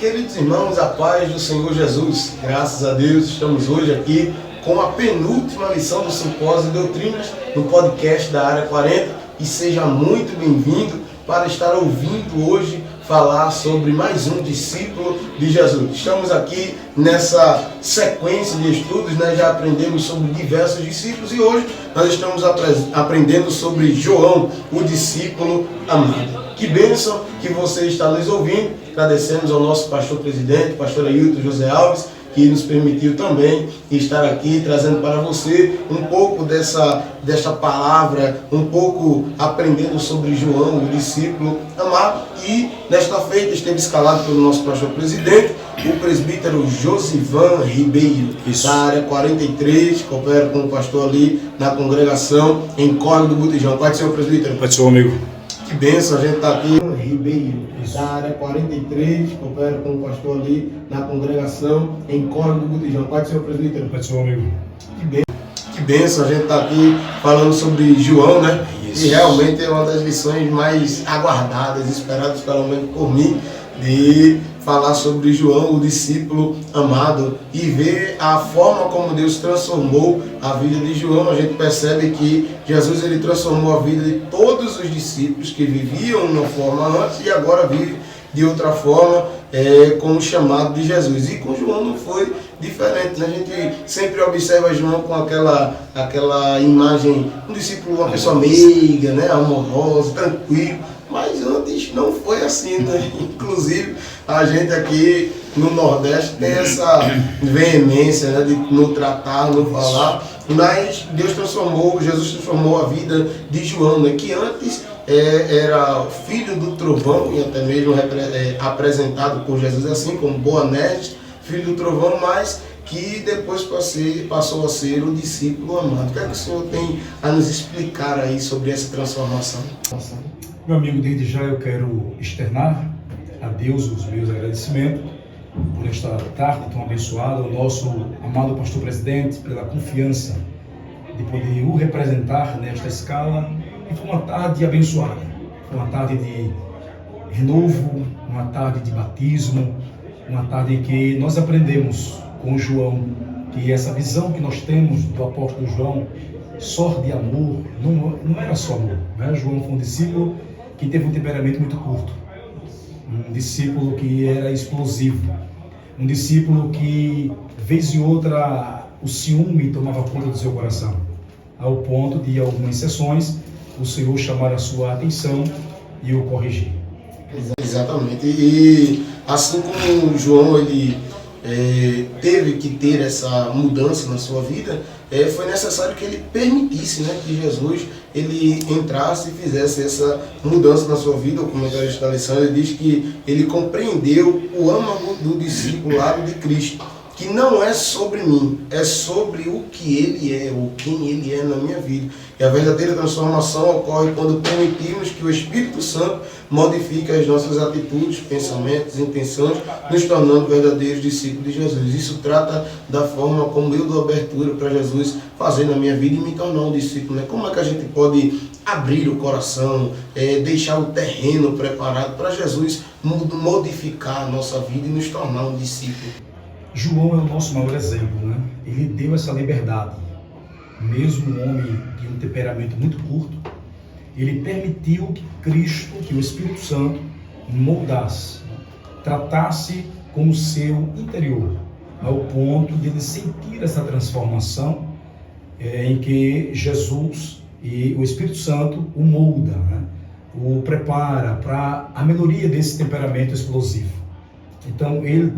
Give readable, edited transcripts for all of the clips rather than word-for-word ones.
Queridos irmãos, a paz do Senhor Jesus, graças a Deus, estamos hoje aqui com a penúltima lição do Simpósio de Doutrinas no podcast da Área 40 e seja muito bem-vindo para estar ouvindo hoje falar sobre mais um discípulo de Jesus. Estamos aqui nessa sequência de estudos, já aprendemos sobre diversos discípulos e hoje nós estamos aprendendo sobre João, o discípulo amado. Que bênção que você está nos ouvindo. Agradecemos ao nosso pastor presidente, pastor Ailton José Alves, que nos permitiu também estar aqui trazendo para você um pouco desta palavra, um pouco aprendendo sobre João, o discípulo amado. E nesta feita esteve escalado pelo nosso pastor presidente, o presbítero Josivan Ribeiro, da área 43, que opera com o pastor ali na congregação em Córrego do Botijão. Pai do Senhor, presbítero. Pai do Senhor, amigo. Que bênção, a gente está aqui. Ribeiro, da área 43, que opera com o pastor ali na congregação em Córrego do Botijão. Pai do Senhor, presbítero. Pai do Senhor, amigo. Que bênção, a gente está aqui falando sobre João, E realmente é uma das lições mais aguardadas, esperadas pelo menos por mim, de falar sobre João, o discípulo amado, e ver a forma como Deus transformou a vida de João. A gente percebe que Jesus ele transformou a vida de todos os discípulos que viviam de uma forma antes e agora vivem de outra forma, com o chamado de Jesus. E com João não foi diferente. A gente sempre observa João com aquela imagem, um discípulo, uma pessoa meiga, amorosa, tranquilo. Mas antes não foi assim, Inclusive, a gente aqui no Nordeste tem essa veemência, de no tratar, no falar. Mas Deus Jesus transformou a vida de João, que antes era filho do trovão, e até mesmo apresentado por Jesus assim, como Boanerges, filho do trovão, mas que depois passou a ser o discípulo amado. O que é que o Senhor tem a nos explicar aí sobre essa transformação? Meu amigo, desde já eu quero externar a Deus os meus agradecimentos por esta tarde tão abençoada, ao nosso amado pastor presidente, pela confiança de poder o representar nesta escala. E foi uma tarde abençoada, foi uma tarde de renovo, uma tarde de batismo, uma tarde em que nós aprendemos com João que essa visão que nós temos do apóstolo João, só de amor, não era só amor. João foi um discípulo que teve um temperamento muito curto, um discípulo que era explosivo, um discípulo que, vez e outra, o ciúme tomava conta do seu coração, ao ponto de, em algumas sessões, o Senhor chamar a sua atenção e o corrigir. Exatamente. E assim como João ele teve que ter essa mudança na sua vida, foi necessário que ele permitisse que Jesus ele entrasse e fizesse essa mudança na sua vida. O comentário da lição ele diz que ele compreendeu o âmago do discipulado de Cristo, que não é sobre mim, é sobre o que ele é, ou quem ele é na minha vida. E a verdadeira transformação ocorre quando permitimos que o Espírito Santo modifique as nossas atitudes, pensamentos, intenções, nos tornando verdadeiros discípulos de Jesus. Isso trata da forma como eu dou abertura para Jesus fazer na minha vida e me tornar um discípulo. Como é que a gente pode abrir o coração, deixar o terreno preparado para Jesus modificar a nossa vida e nos tornar um discípulo? João é o nosso maior exemplo, Ele deu essa liberdade. Mesmo um homem de um temperamento muito curto, ele permitiu que Cristo, que o Espírito Santo, moldasse, tratasse com o seu interior, ao ponto de ele sentir essa transformação em que Jesus e o Espírito Santo o molda, o prepara para a melhoria desse temperamento explosivo. Então, ele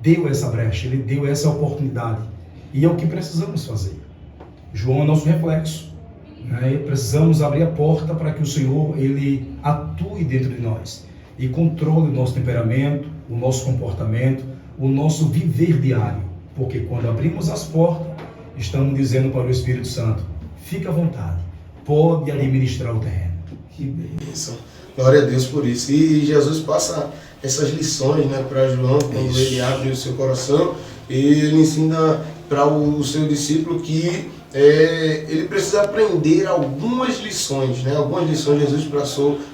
deu essa brecha, ele deu essa oportunidade. E é o que precisamos fazer. João é nosso reflexo. Precisamos abrir a porta para que o Senhor ele atue dentro de nós e controle o nosso temperamento, o nosso comportamento, o nosso viver diário. Porque quando abrimos as portas, estamos dizendo para o Espírito Santo, fica à vontade, pode administrar o terreno. Que bênção. Glória a Deus por isso. E Jesus passa essas lições para João, quando ele abre o seu coração, e ele ensina para o seu discípulo que ele precisa aprender algumas lições, né? Algumas lições Jesus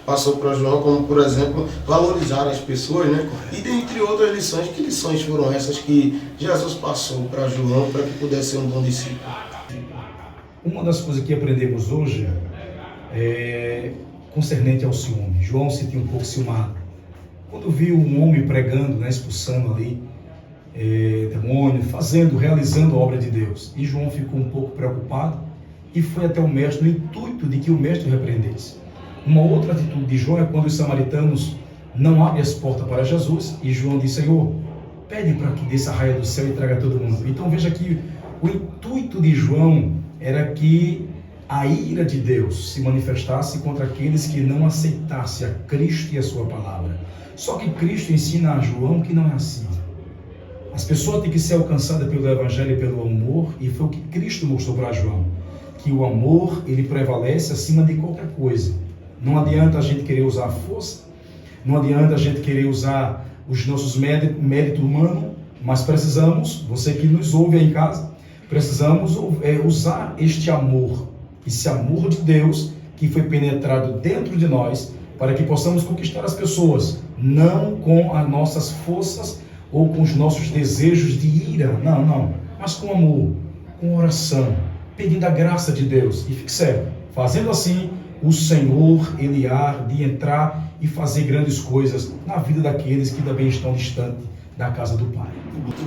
passou para João, como por exemplo, valorizar as pessoas, né? E dentre outras lições, que lições foram essas que Jesus passou para João para que pudesse ser um bom discípulo? Uma das coisas que aprendemos hoje é concernente ao ciúme. João se sentiu um pouco ciumado. Quando viu um homem pregando, né, expulsando ali demônio, realizando a obra de Deus. E João ficou um pouco preocupado e foi até o mestre no intuito de que o mestre o repreendesse. Uma outra atitude de João é quando os samaritanos não abrem as portas para Jesus e João diz: Senhor, pede para que desça a raia do céu e traga todo mundo. Então veja que o intuito de João era que a ira de Deus se manifestasse contra aqueles que não aceitassem a Cristo e a sua palavra. Só que Cristo ensina a João que não é assim. As pessoas têm que ser alcançadas pelo Evangelho e pelo amor, e foi o que Cristo mostrou para João, que o amor, ele prevalece acima de qualquer coisa. Não adianta a gente querer usar a força, não adianta a gente querer usar os nossos méritos humanos, mas precisamos, você que nos ouve aí em casa, precisamos usar este amor, esse amor de Deus que foi penetrado dentro de nós, para que possamos conquistar as pessoas, não com as nossas forças ou com os nossos desejos de ira, não, mas com amor, com oração, pedindo a graça de Deus. E fique sério, fazendo assim, o Senhor, ele há de entrar e fazer grandes coisas na vida daqueles que também estão distantes da casa do Pai.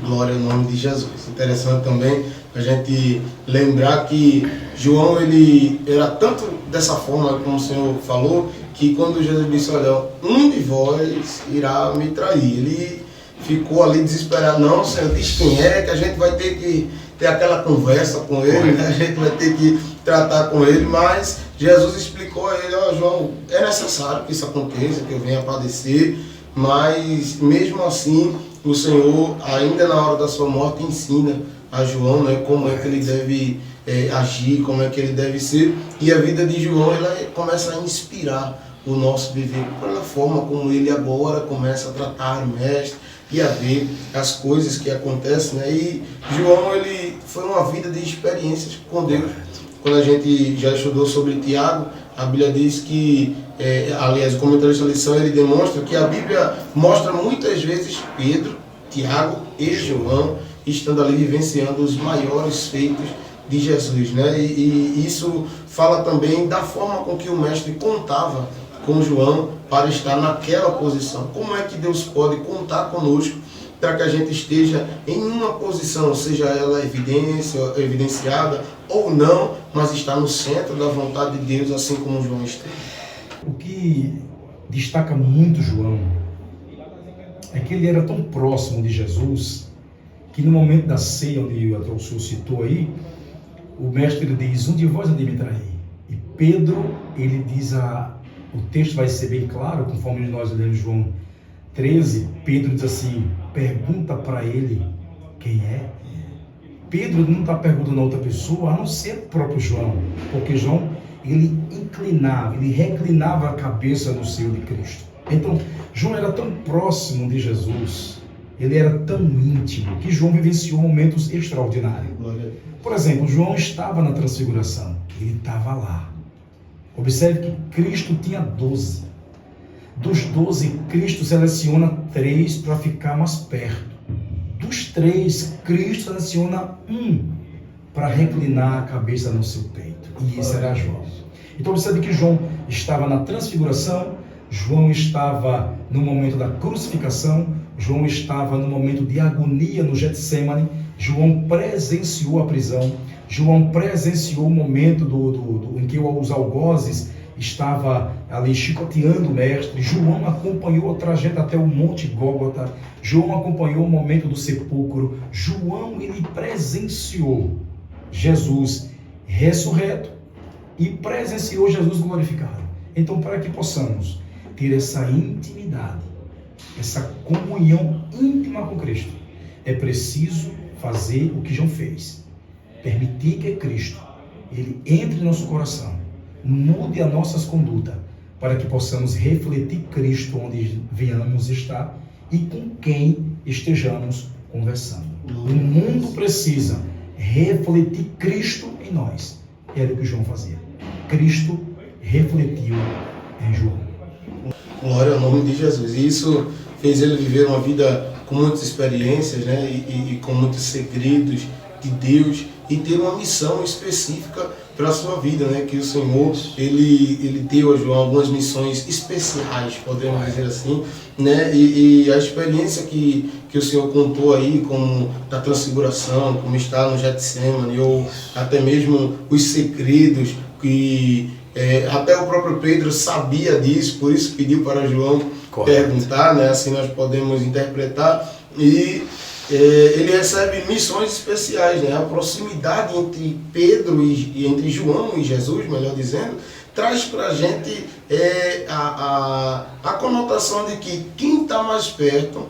Glória ao nome de Jesus. Interessante também a gente lembrar que João, ele era tanto dessa forma como o Senhor falou, que quando Jesus disse: olha, um de vós irá me trair, ele ficou ali desesperado. Não, Senhor, diz quem é, que a gente vai ter que ter aquela conversa com ele, né? A gente vai ter que tratar com ele, mas Jesus explicou a ele: ó, João, é necessário que isso aconteça, que eu venha padecer, mas mesmo assim o Senhor, ainda na hora da sua morte, ensina a João, né, como é que ele deve agir, como é que ele deve ser. E a vida de João, ela começa a inspirar o nosso viver pela forma como ele agora começa a tratar o mestre e a ver as coisas que acontecem, né? E João, ele foi uma vida de experiências com Deus. Quando a gente já estudou sobre Tiago, a Bíblia diz que, aliás, o comentarista da lição, ele demonstra que a Bíblia mostra muitas vezes Pedro, Tiago e João estando ali vivenciando os maiores feitos de Jesus, né? E isso fala também da forma com que o mestre contava com João para estar naquela posição. Como é que Deus pode contar conosco para que a gente esteja em uma posição, seja ela evidenciada ou não, mas está no centro da vontade de Deus, assim como João esteve. O que destaca muito João é que ele era tão próximo de Jesus que no momento da ceia, onde o senhor citou aí, o mestre diz: um de vós há de me trair. E Pedro, ele diz, o texto vai ser bem claro, conforme nós lemos João 13, Pedro diz assim: pergunta para ele quem é. Pedro não está perguntando a outra pessoa, a não ser o próprio João, porque João, ele reclinava a cabeça no seio de Cristo. Então, João era tão próximo de Jesus, ele era tão íntimo, que João vivenciou momentos extraordinários. Por exemplo, João estava na transfiguração, ele estava lá. Observe que Cristo tinha 12. Dos 12, Cristo seleciona 3 para ficar mais perto. Dos 3, Cristo seleciona 1 para reclinar a cabeça no seu peito. E esse era João. Então observe que João estava na transfiguração, João estava no momento da crucificação, João estava no momento de agonia no Getsemane, João presenciou a prisão, João presenciou o momento em que os algozes estava ali chicoteando o mestre. João acompanhou o trajeto até o Monte Gólgota. João acompanhou o momento do sepulcro. João, ele presenciou Jesus ressurreto e presenciou Jesus glorificado. Então, para que possamos ter essa intimidade, essa comunhão íntima com Cristo, é preciso fazer o que João fez. Permitir que Cristo, ele entre em nosso coração, mude as nossas condutas, para que possamos refletir Cristo onde venhamos estar e com quem estejamos conversando. O mundo precisa refletir Cristo em nós. Era o que João fazia. Cristo refletiu em João. Glória ao nome de Jesus. E isso fez ele viver uma vida com muitas experiências, né? E com muitos segredos de Deus, e ter uma missão específica para a sua vida, né? Que o Senhor, ele deu a João algumas missões especiais, podemos dizer assim, né? E a experiência que o Senhor contou aí, como da transfiguração, como está no Getsemane, ou até mesmo os segredos que até o próprio Pedro sabia disso, por isso pediu para João perguntar, né? Assim nós podemos interpretar. E ele recebe missões especiais, né? A proximidade entre Pedro e entre João e Jesus, melhor dizendo, traz para a gente a conotação de que quem está mais perto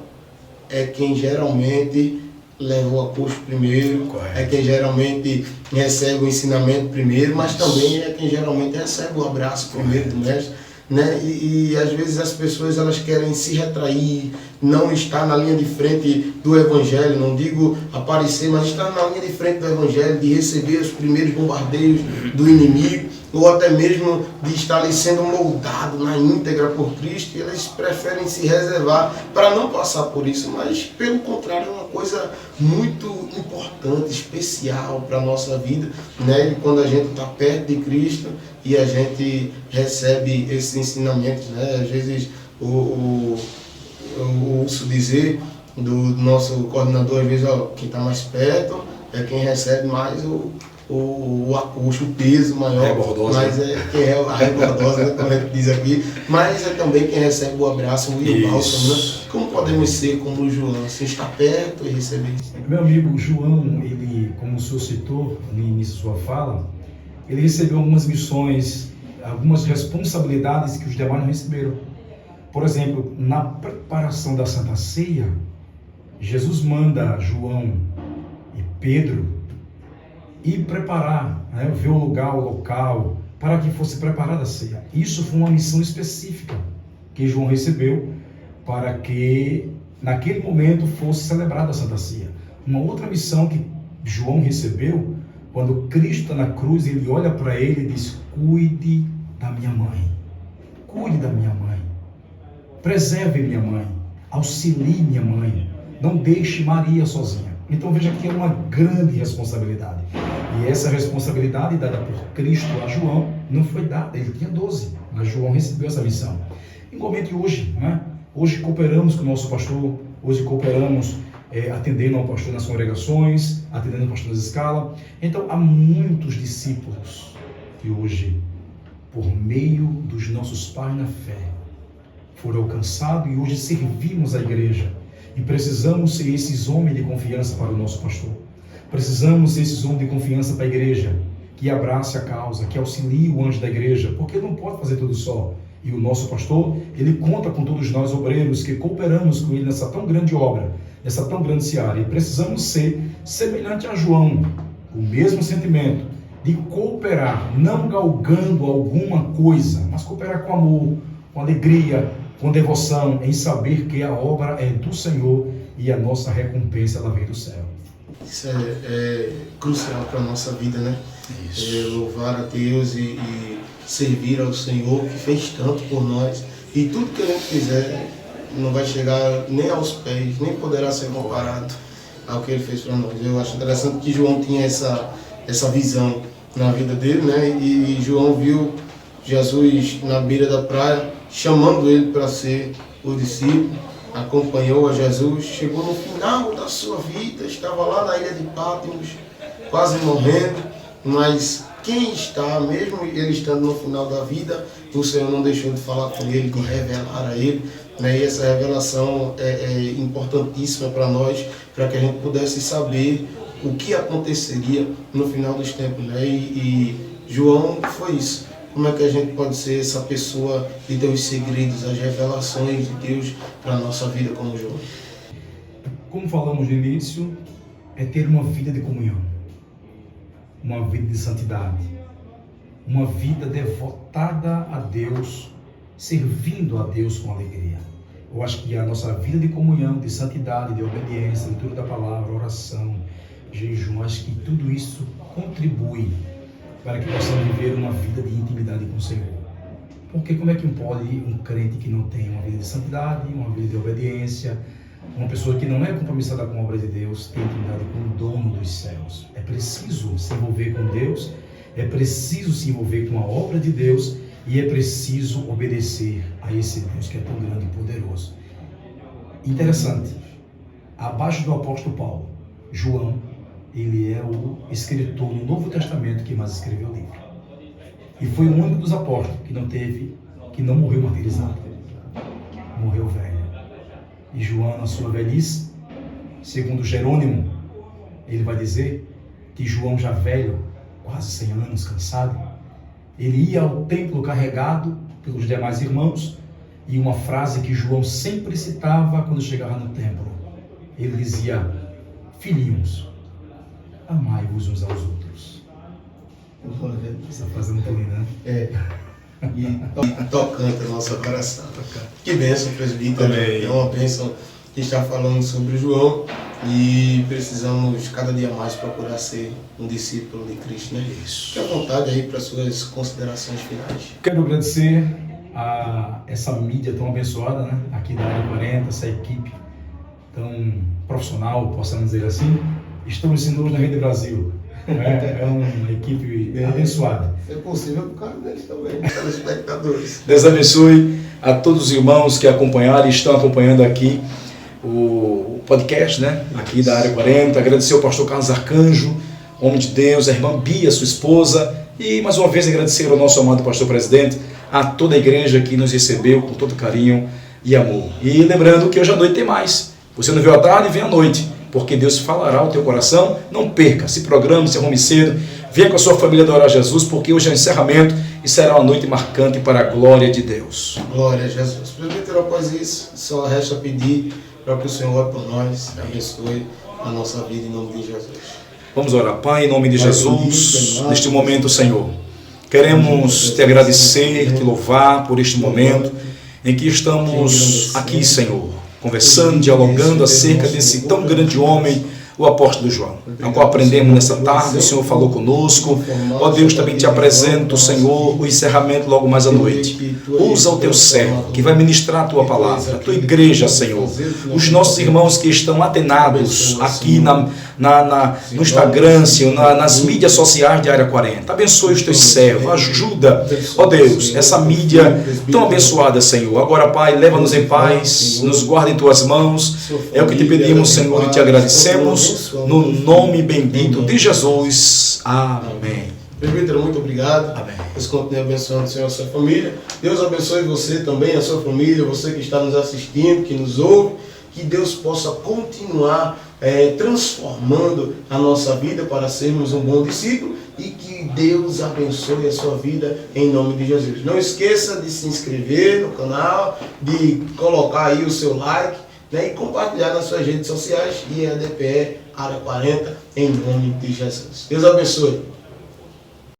é quem geralmente leva o apóstolo primeiro, é quem geralmente recebe o ensinamento primeiro, mas também é quem geralmente recebe o abraço primeiro do mestre, né? E às vezes as pessoas elas querem se retrair, não estar na linha de frente do Evangelho, não digo aparecer, mas estar na linha de frente do Evangelho, de receber os primeiros bombardeios do inimigo, ou até mesmo de estar ali sendo moldado na íntegra por Cristo, e eles preferem se reservar para não passar por isso, mas pelo contrário é uma coisa muito importante, especial para a nossa vida, né? E quando a gente está perto de Cristo e a gente recebe esses ensinamentos, né? Às vezes eu ouço dizer do nosso coordenador, às vezes, quem está mais perto é quem recebe mais o peso maior, mas quem é a rebordosa, né, como a gente diz aqui, mas é também quem recebe o abraço e o bálsamo, né? Como podemos ser como o João, assim, estar perto e receber isso? Meu amigo João, ele, como o senhor citou no início da sua fala, ele recebeu algumas missões, algumas responsabilidades que os demais não receberam. Por exemplo, na preparação da Santa Ceia, Jesus manda João e Pedro ir preparar, né, ver o lugar, o local, para que fosse preparada a ceia. Isso foi uma missão específica que João recebeu para que naquele momento fosse celebrada a Santa Ceia. Uma outra missão que João recebeu, quando Cristo está na cruz, ele olha para ele e diz: cuide da minha mãe, cuide da minha mãe, preserve minha mãe, auxilie minha mãe, não deixe Maria sozinha. Então veja que é uma grande responsabilidade. E essa responsabilidade dada por Cristo a João não foi dada, ele tinha 12, mas João recebeu essa missão. Igualmente hoje, né? Hoje cooperamos com o nosso pastor, hoje cooperamos atendendo ao pastor nas congregações, atendendo ao pastor nas escalas. Então há muitos discípulos que hoje, por meio dos nossos pais na fé, foram alcançados e hoje servimos a igreja. E precisamos ser esses homens de confiança para o nosso pastor. Precisamos ser esses homens de confiança para a igreja, que abrace a causa, que auxilie o anjo da igreja, porque ele não pode fazer tudo só. E o nosso pastor, ele conta com todos nós obreiros que cooperamos com ele nessa tão grande obra, nessa tão grande seara. E precisamos ser semelhante a João, o mesmo sentimento de cooperar, não galgando alguma coisa, mas cooperar com amor, com alegria, com devoção, em saber que a obra é do Senhor e a nossa recompensa ela vem do céu. Isso é crucial para a nossa vida, né? Louvar a Deus e servir ao Senhor, que fez tanto por nós. E tudo que a gente fizer não vai chegar nem aos pés, nem poderá ser comparado ao que ele fez para nós. Eu acho interessante que João tinha essa visão na vida dele, né? E João viu Jesus na beira da praia, chamando ele para ser o discípulo, acompanhou a Jesus, chegou no final da sua vida, estava lá na ilha de Patmos, quase morrendo, mas quem está, mesmo ele estando no final da vida, o Senhor não deixou de falar com ele, de revelar a ele, né? E essa revelação é importantíssima para nós, para que a gente pudesse saber o que aconteceria no final dos tempos, né? E João foi isso. Como é que a gente pode ser essa pessoa de ter os segredos, as revelações de Deus para a nossa vida como João? Como falamos no início, é ter uma vida de comunhão, uma vida de santidade, uma vida devotada a Deus, servindo a Deus com alegria. Eu acho que a nossa vida de comunhão, de santidade, de obediência, leitura da palavra, oração, jejum. Acho que tudo isso contribui para que possamos viver uma vida de intimidade com o Senhor. Porque como é que um crente que não tem uma vida de santidade, uma vida de obediência, uma pessoa que não é compromissada com a obra de Deus, tem intimidade com o dono dos céus? É preciso se envolver com Deus, é preciso se envolver com a obra de Deus e é preciso obedecer a esse Deus que é tão grande e poderoso. Interessante, abaixo do apóstolo Paulo, João, ele é o escritor no Novo Testamento que mais escreveu o livro. E foi o único dos apóstolos que não morreu martirizado. Morreu velho. E João, na sua velhice, segundo Jerônimo, ele vai dizer que João, já velho, quase 100 anos, cansado, ele ia ao templo carregado pelos demais irmãos, e uma frase que João sempre citava quando chegava no templo, ele dizia: filhinhos, amai-vos uns aos outros. Essa frase é muito linda, né? É. E tocante o nosso coração. Que bênção, presbítero. É uma bênção que está falando sobre João, e precisamos cada dia mais procurar ser um discípulo de Cristo, né? Isso. Fique à vontade aí para suas considerações finais. Quero agradecer a essa mídia tão abençoada, né? Aqui da Área 40, essa equipe tão profissional, possamos dizer assim. Estamos sendo na Rede Brasil. É uma equipe abençoada. É possível por causa deles também, telespectadores. Deus abençoe a todos os irmãos que acompanharam e estão acompanhando aqui o podcast, né? Aqui da Área 40. Agradecer ao pastor Carlos Arcanjo, homem de Deus, a irmã Bia, sua esposa, e mais uma vez agradecer ao nosso amado pastor presidente, a toda a igreja que nos recebeu com todo carinho e amor. E lembrando que hoje à noite tem mais. Você não veio à tarde, vem à noite, porque Deus falará ao teu coração. Não perca, se programe, se arrume cedo, venha com a sua família adorar a Jesus, porque hoje é o encerramento e será uma noite marcante para a glória de Deus. Glória a Jesus. Presbítero, após isso, só resta pedir para que o Senhor ore por nós, abençoe a nossa vida em nome de Jesus. Vamos orar. Pai, em nome de Jesus, neste momento, Senhor, queremos te agradecer, te louvar por este momento em que estamos aqui, Senhor, conversando, dialogando acerca desse tão grande homem, o apóstolo João, ao qual aprendemos nessa tarde. O Senhor falou conosco. Ó Deus, também te apresento, Senhor, o encerramento logo mais à noite. Usa o teu servo, que vai ministrar a tua palavra, a tua igreja, Senhor. Os nossos irmãos que estão atenados aqui no Instagram, Senhor, nas mídias sociais de Área 40. Abençoe os teus servos, ajuda, ó Deus, essa mídia tão abençoada, Senhor. Agora, Pai, leva-nos em paz, nos guarda em tuas mãos. É o que te pedimos, Senhor, e te agradecemos. No nome bendito de Jesus. Amém. Presbítero, muito obrigado. Amém. Deus continue abençoando o Senhor e a sua família. Deus abençoe você também, a sua família, você que está nos assistindo, que nos ouve. Que Deus possa continuar transformando a nossa vida para sermos um bom discípulo, e que Deus abençoe a sua vida em nome de Jesus. Não esqueça de se inscrever no canal, de colocar aí o seu like, né, e compartilhar nas suas redes sociais, e a DPE Área 40 em nome de Jesus. Deus abençoe.